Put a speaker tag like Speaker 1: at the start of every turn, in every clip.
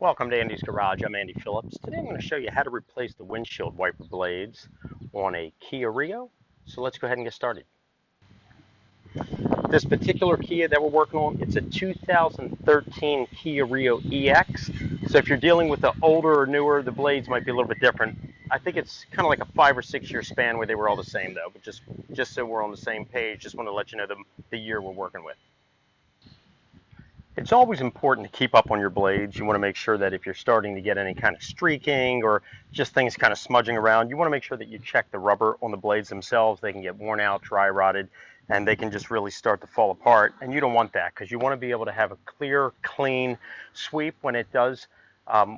Speaker 1: Welcome to Andy's Garage. I'm Andy Phillips. Today I'm going to show you how to replace the windshield wiper blades on a Kia Rio. So let's go ahead and get started. This particular Kia that we're working on, it's a 2013 Kia Rio EX. So if you're dealing with the older or newer, the blades might be a little bit different. I think it's kind of like a 5 or 6 year span where they were all the same though. But just so we're on the same page, just want to let you know the year we're working with. It's always important to keep up on your blades. You want to make sure that if you're starting to get any kind of streaking or just things kind of smudging around, you want to make sure that you check the rubber on the blades themselves. They can get worn out, dry rotted, and they can just really start to fall apart. And you don't want that because you want to be able to have a clear, clean sweep when it does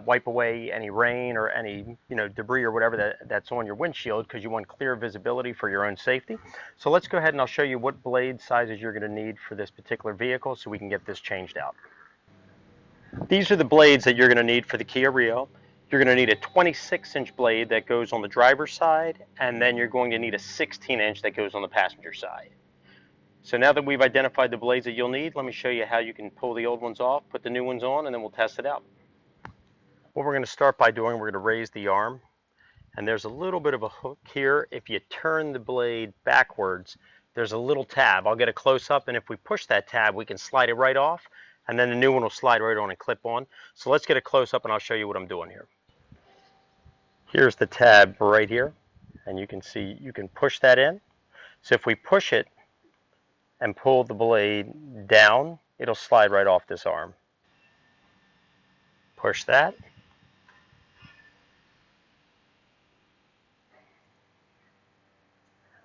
Speaker 1: wipe away any rain or any debris or whatever that's on your windshield, because you want clear visibility for your own safety. So let's go ahead and I'll show you what blade sizes you're going to need for this particular vehicle so we can get this changed out. These are the blades that you're going to need for the Kia Rio. You're going to need a 26-inch blade that goes on the driver's side, and then you're going to need a 16-inch that goes on the passenger side. So now that we've identified the blades that you'll need, let me show you how you can pull the old ones off, put the new ones on, and then we'll test it out. What we're going to start by doing, we're going to raise the arm, and there's a little bit of a hook here. If you turn the blade backwards, there's a little tab. I'll get a close-up, and if we push that tab, we can slide it right off, and then the new one will slide right on and clip on. So let's get a close-up, and I'll show you what I'm doing here. Here's the tab right here, and you can see you can push that in. So if we push it and pull the blade down, it'll slide right off this arm. Push that.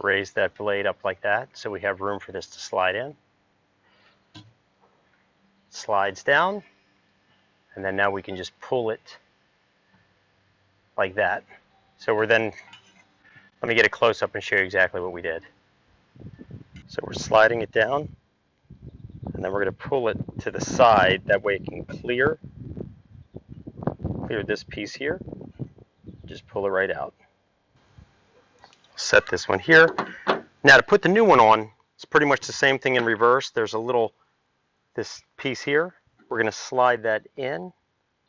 Speaker 1: Raise that blade up like that so we have room for this to slide in. Slides down, and then now we can just pull it like that. So let me get a close-up and show you exactly what we did. So we're sliding it down, and then we're going to pull it to the side. That way it can clear this piece here. Just pull it right out. Set this one here. Now to put the new one on, it's pretty much the same thing in reverse. There's this piece here. We're going to slide that in,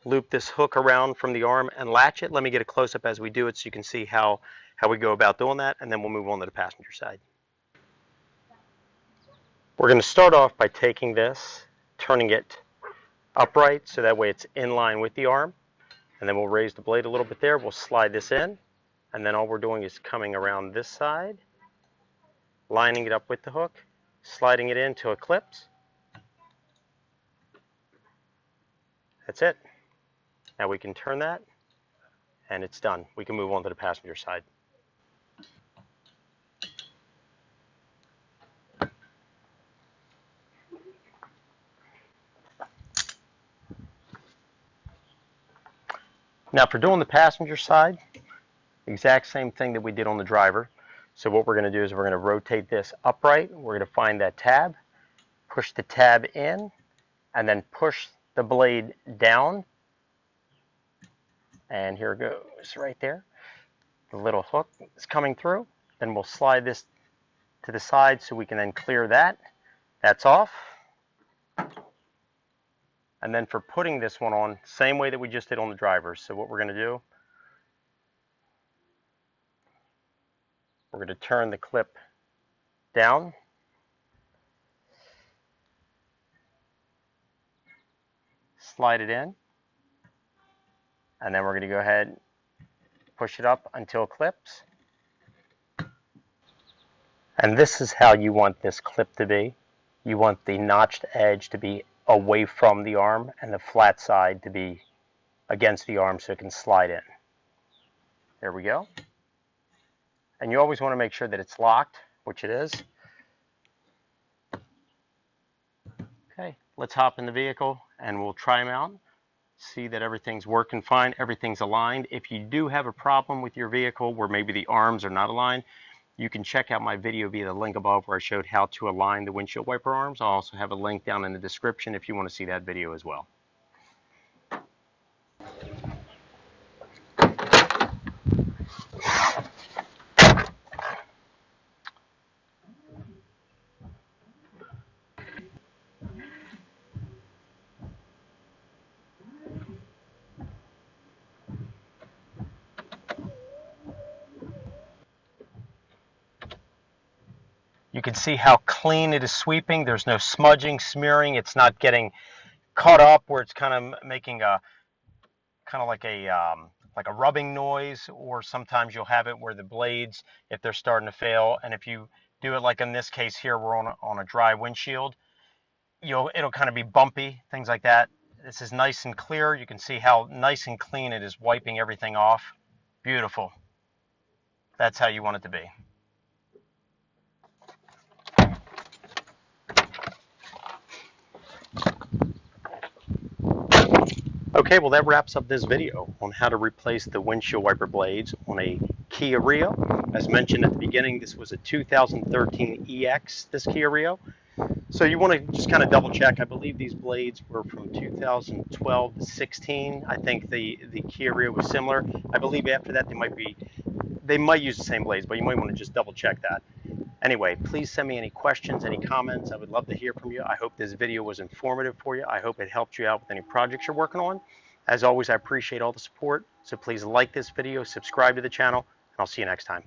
Speaker 1: loop this hook around from the arm and latch it. Let me get a close-up as we do it so you can see how we go about doing that, and then we'll move on to the passenger side. We're going to start off by taking this, turning it upright so that way it's in line with the arm, and then we'll raise the blade a little bit there. We'll slide this in, and then all we're doing is coming around this side, lining it up with the hook, sliding it in till it clips. That's it. Now we can turn that, and it's done. We can move on to the passenger side. Now for doing the passenger side, exact same thing that we did on the driver. So what we're going to do is we're going to rotate this upright. We're going to find that tab, push the tab in, and then push the blade down. And here it goes right there. The little hook is coming through. Then we'll slide this to the side so we can then clear that. That's off. And then for putting this one on, same way that we just did on the driver. So what we're going to do, we're going to turn the clip down, slide it in, and then we're going to go ahead and push it up until it clips. And this is how you want this clip to be. You want the notched edge to be away from the arm and the flat side to be against the arm so it can slide in. There we go. And you always want to make sure that it's locked, which it is. Okay, let's hop in the vehicle and we'll try them out. See that everything's working fine, everything's aligned. If you do have a problem with your vehicle where maybe the arms are not aligned, you can check out my video via the link above where I showed how to align the windshield wiper arms. I'll also have a link down in the description if you want to see that video as well. You can see how clean it is sweeping. There's no smudging, smearing. It's not getting caught up where it's kind of making a kind of like a rubbing noise, or sometimes you'll have it where the blades, if they're starting to fail, and if you do it like in this case here, we're on a dry windshield, it'll kind of be bumpy, things like that. This is nice and clear. You can see how nice and clean it is, wiping everything off. Beautiful. That's how you want it to be. Okay, well that wraps up this video on how to replace the windshield wiper blades on a Kia Rio. As mentioned at the beginning, this was a 2013 EX, this Kia Rio. So you want to just kind of double check. I believe these blades were from 2012 to 16. I think the Kia Rio was similar. I believe after that they might use the same blades, but you might want to just double check that. Anyway, please send me any questions, any comments. I would love to hear from you. I hope this video was informative for you. I hope it helped you out with any projects you're working on. As always, I appreciate all the support. So please like this video, subscribe to the channel, and I'll see you next time.